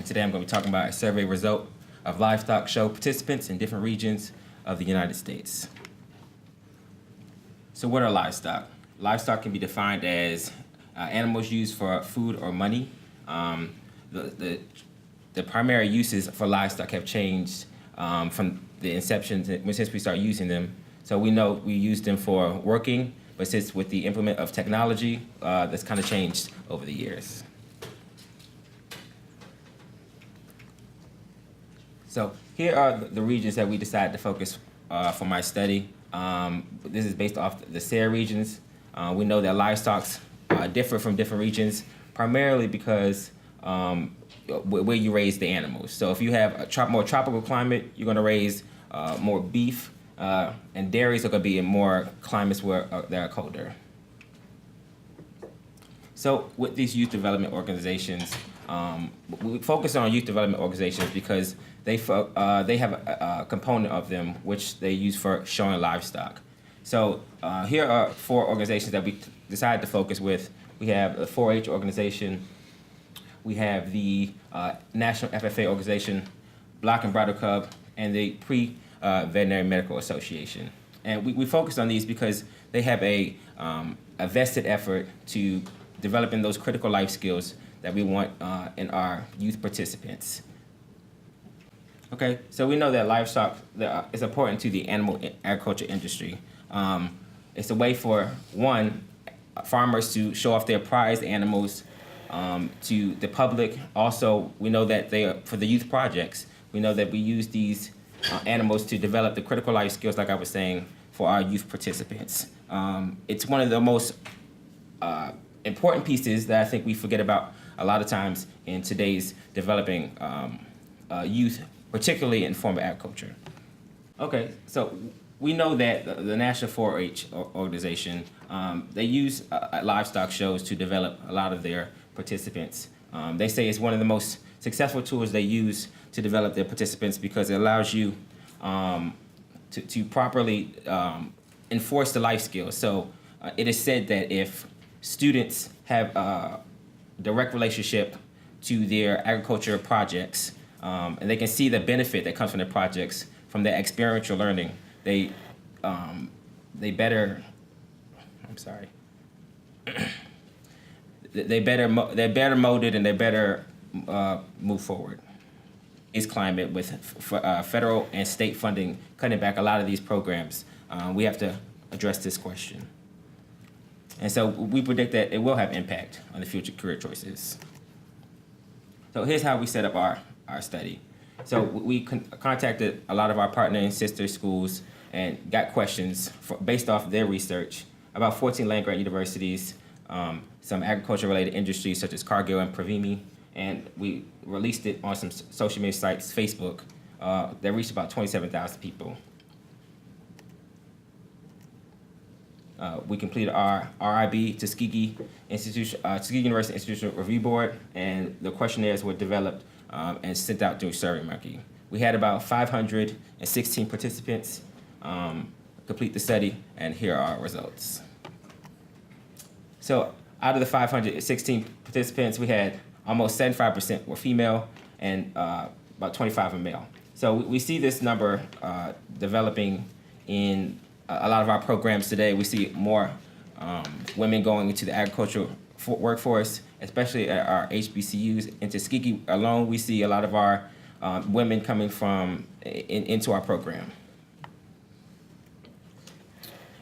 and today I'm going to be talking about a survey result of livestock show participants in different regions of the United States. So what are livestock? Livestock can be defined as animals used for food or money. The primary uses for livestock have changed from the inception since we started using them. So we know we use them for working, but since with the implement of technology, that's kind of changed over the years. So here are the regions that we decided to focus for my study. This is based off the SARE regions. We know that livestock differ from different regions, primarily because where you raise the animals. So if you have a more tropical climate, you're going to raise more beef, and dairies are going to be in more climates where they are colder. So with these youth development organizations, we focus on youth development organizations because they have a component of them which they use for showing livestock. So here are 4 organizations that we decided to focus with. We have the 4-H organization, we have the National FFA organization, Block and Bridle Club, and the Pre-Veterinary Medical Association. And we focus on these because they have a vested effort to developing those critical life skills that we want in our youth participants. Okay, so we know that livestock is important to the animal agriculture industry. It's a way for, one, farmers to show off their prized animals to the public. Also, we know that they are, for the youth projects, we know that we use these animals to develop the critical life skills, like I was saying, for our youth participants. It's one of the most important pieces that I think we forget about a lot of times in today's developing youth, particularly in formal agriculture. Okay, so we know that the National 4-H organization, they use livestock shows to develop a lot of their participants. They say it's one of the most successful tools they use to develop their participants because it allows you to properly enforce the life skills. So it is said that if students have a direct relationship to their agriculture projects, and they can see the benefit that comes from the projects, from their experiential learning, they better, I'm sorry, they're better molded and they better move forward. Is climate with federal and state funding cutting back a lot of these programs, we have to address this question. And so we predict that it will have impact on the future career choices. So here's how we set up our study. So we contacted a lot of our partner and sister schools and got questions based off their research about 14 land-grant universities, some agriculture-related industries such as Cargill and Pravimi, and we released it on some social media sites, Facebook, that reached about 27,000 people. We completed our RIB, Tuskegee University Institutional Review Board, and the questionnaires were developed and sent out through SurveyMonkey. We had about 516 participants complete the study, and here are our results. So out of the 516 participants, we had almost 75% were female and about 25 are male. So we see this number developing in a lot of our programs today. We see more women going into the agricultural workforce, especially at our HBCUs. In Tuskegee alone, we see a lot of our women coming from into our program.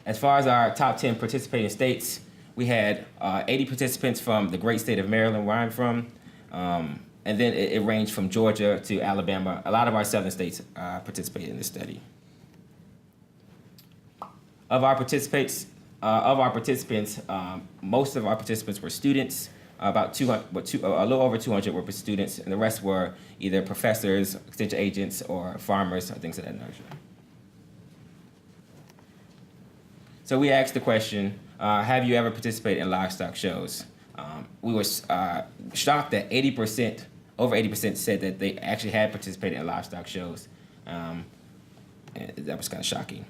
As far as our top 10 participating states, we had 80 participants from the great state of Maryland, where I'm from, and then it ranged from Georgia to Alabama. A lot of our southern states participated in this study. Of our participants, most of our participants were students. About a little over 200 were students, and the rest were either professors, extension agents, or farmers, or things of that nature. So we asked the question, have you ever participated in livestock shows? We were shocked that over 80% said that they actually had participated in livestock shows. And that was kind of shocking.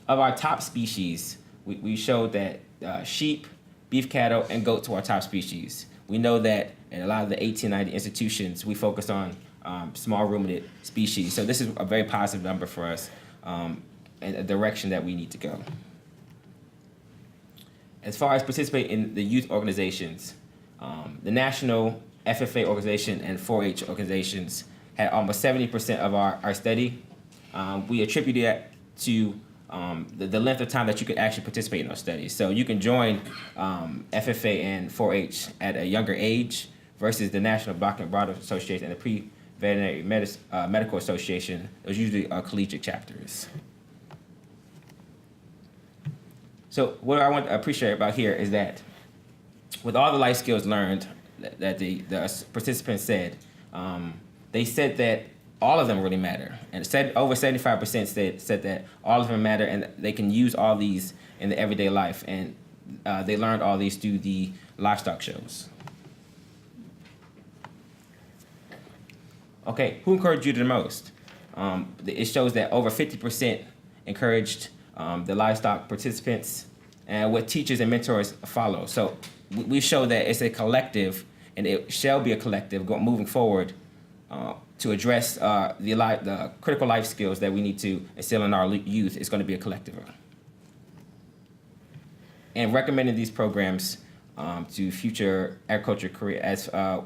Of our top species, we showed that sheep, beef cattle, and goats were our top species. We know that in a lot of the 1890 institutions, we focus on small ruminant species. So this is a very positive number for us and a direction that we need to go. As far as participate in the youth organizations, the National FFA organization and 4-H organizations had almost 70% of our study. We attribute that to the length of time that you could actually participate in those studies. So you can join FFA and 4-H at a younger age versus the National Block and Bridle Association and the Pre-Veterinary Medical Association. Those usually are collegiate chapters. So what I want to appreciate about here is that with all the life skills learned that the participants said, they said that all of them really matter. And over 75% said that all of them matter and they can use all these in the everyday life. And they learned all these through the livestock shows. Okay, who encouraged you the most? It shows that over 50% encouraged the livestock participants, and what teachers and mentors follow. So we show that it's a collective, and it shall be a collective moving forward to address the critical life skills that we need to instill in our youth. Is going to be a collective. And recommending these programs to future agriculture career,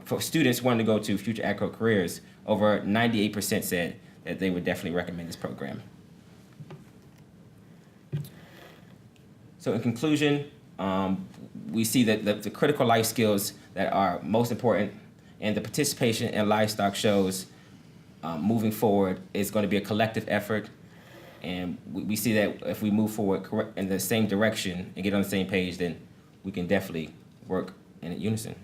for students wanting to go to future agriculture careers, over 98% said that they would definitely recommend this program. So in conclusion, we see that the critical life skills that are most important and the participation in livestock shows moving forward is going to be a collective effort. And we see that if we move forward in the same direction and get on the same page, then we can definitely work in unison.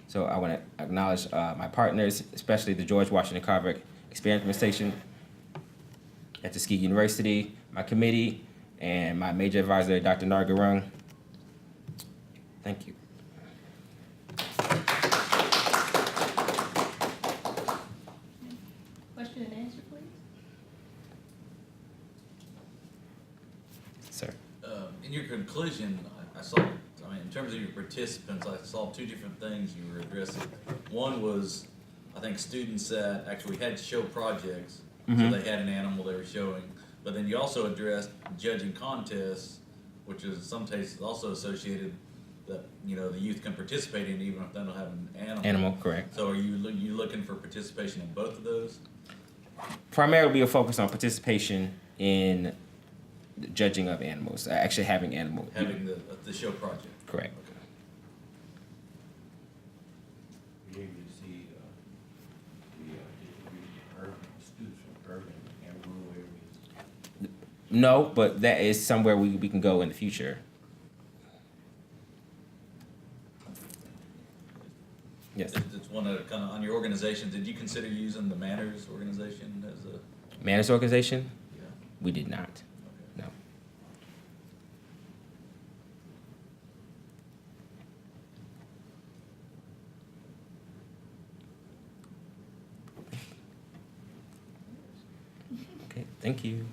So I want to acknowledge my partners, especially the George Washington Carver Experimentation at Tuskegee University, my committee, and my major advisor, Dr. Nargarung. Thank you. Question and answer, please. Sir. In your conclusion, I saw, in terms of your participants, I saw two different things you were addressing. One was, I think students that actually had show projects, so they had an animal they were showing. But then you also addressed judging contests, which is in some cases also associated that the youth can participate in even if they don't have an animal. Animal, correct. So are you looking for participation in both of those? Primarily, we'll focus on participation in the judging of animals, actually having animals. Having the show project. Correct. Okay. You're able to see the distribution of urban students from urban and rural areas. No, but that is somewhere we can go in the future. Yes. It's one of kind of on your organization. Did you consider using the Manners organization as a Manners organization? Yeah. We did not. Okay. No. Okay, thank you.